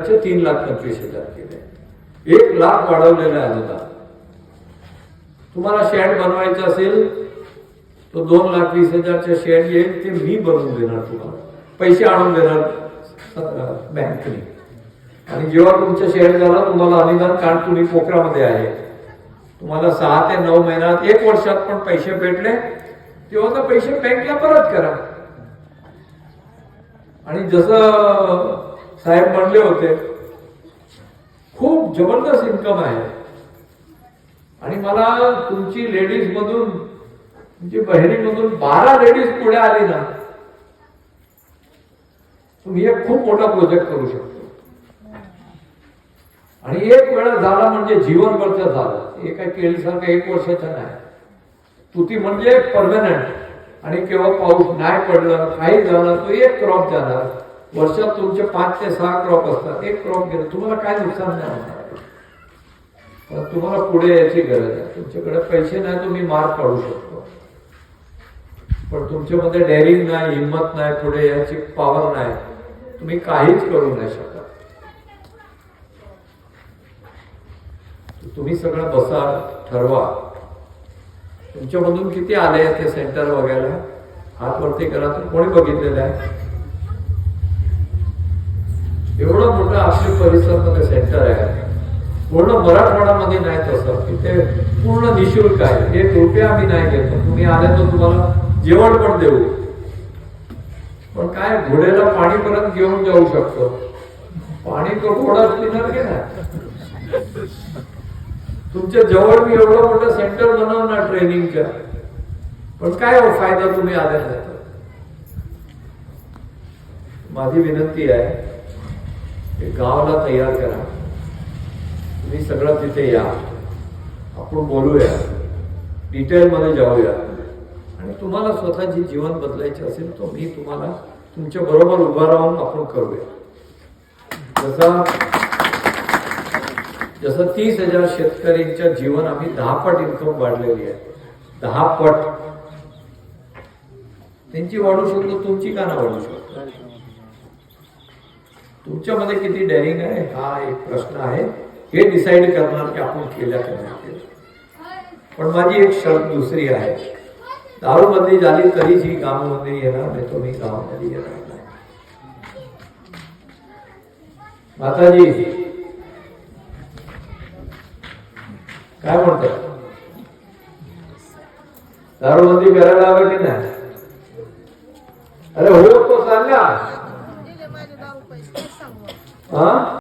3,25,000 केले, 1,00,000 वाढवलेलं आहे अनुदान. तुम्हाला शेड बनवायचं असेल तो 2,20,000च्या शेड येईल, ते मी बनवून देणार, तुम्हाला पैसे आणून देणार बँकेने. आणि जेव्हा तुमचं शेड झालं तुम्हाला अनुदान, कारण तुम्ही पोखरामध्ये आहे, तुम्हाला 6 ते 9 महिन्यात 1 वर्षात पण पैसे भेटले तेव्हा तर पैसे बँकेला परत करा. आणि जसं साहेब म्हणले होते, खूप जबरदस्त इन्कम आहे. आणि मला तुमची लेडीज मधून, तुमची बहिणीमधून 12 लेडीज पुढे आली ना, तुम्ही एक खूप मोठा प्रोजेक्ट करू शकतो. आणि एक वेळा झाला म्हणजे जीवनभरचं झालं. हे काय केळीसारखं 1 वर्षाचं नाही, तुती म्हणजे परमनंट. आणि केव्हा पाऊस नाही पडलं, काही झालं, तो 1 क्रॉप जाणार. वर्षात तुमचे 5 ते 6 क्रॉप असतात, 1 क्रॉप गेलं तुम्हाला काय नुकसान नाही होणार. पण तुम्हाला पुढे यायची गरज आहे. तुमच्याकडे पैसे नाही, तुम्ही मार्क काढू शकतो, पण तुमच्यामध्ये डेअरिंग नाही, हिंमत नाही, पुढे याची पॉवर नाही, तुम्ही काहीच करू नाही शकत. तुम्ही सगळं बसा, ठरवा. तुमच्यामधून किती आले ते सेंटर वगैरे, हात वरती करा. तर कोणी बघितलेलं आहे? एवढं मोठं आपल्या परिसरामध्ये सेंटर आहे, पूर्ण मराठवाड्यामध्ये नाही तसं. तिथे पूर्ण निशुल्क आहे, 1 रुपया आम्ही नाही घेतो. तुम्ही आले तर तुम्हाला जेवण पण देऊ. पण काय, घोड्याला पाणी परत घेऊन जाऊ शकतो, पाणी तो घोडा पिणार की नाही. तुमच्या जवळ मी एवढं मोठं सेंटर बनवणार ट्रेनिंगच्या, पण काय हो फायदा तुम्ही आले नाही तर. माझी विनंती आहे, गावाला तयार करा. तुम्ही सगळं तिथे या, आपण बोलूया, डिटेलमध्ये जाऊया. आणि तुम्हाला स्वतःची जीवन बदलायचे असेल तर मी तुम्हाला तुमच्या बरोबर उभा राहून आपण करूया. जसं 30,000 शेतकऱ्यांच्या जीवन आम्ही 10 पट इन्कम वाढलेली आहे, 10 पट त्यांची वाढू शकतो, तुमची का नाही वाढू शकतो? तुमच्यामध्ये किती डेअरिंग आहे हा एक प्रश्न आहे. हे डिसाईड करणार की आपण केल्या का नाही केलं. पण माझी एक शर्त दुसरी आहे, दारूबंदी झाली तरीच ही गावामध्ये येणार नाही, तो मी गावामध्ये येणार नाही. माताजी काय म्हणतात, दारूबंदी करायला हवे की नाही? अरे हो, तो चालला.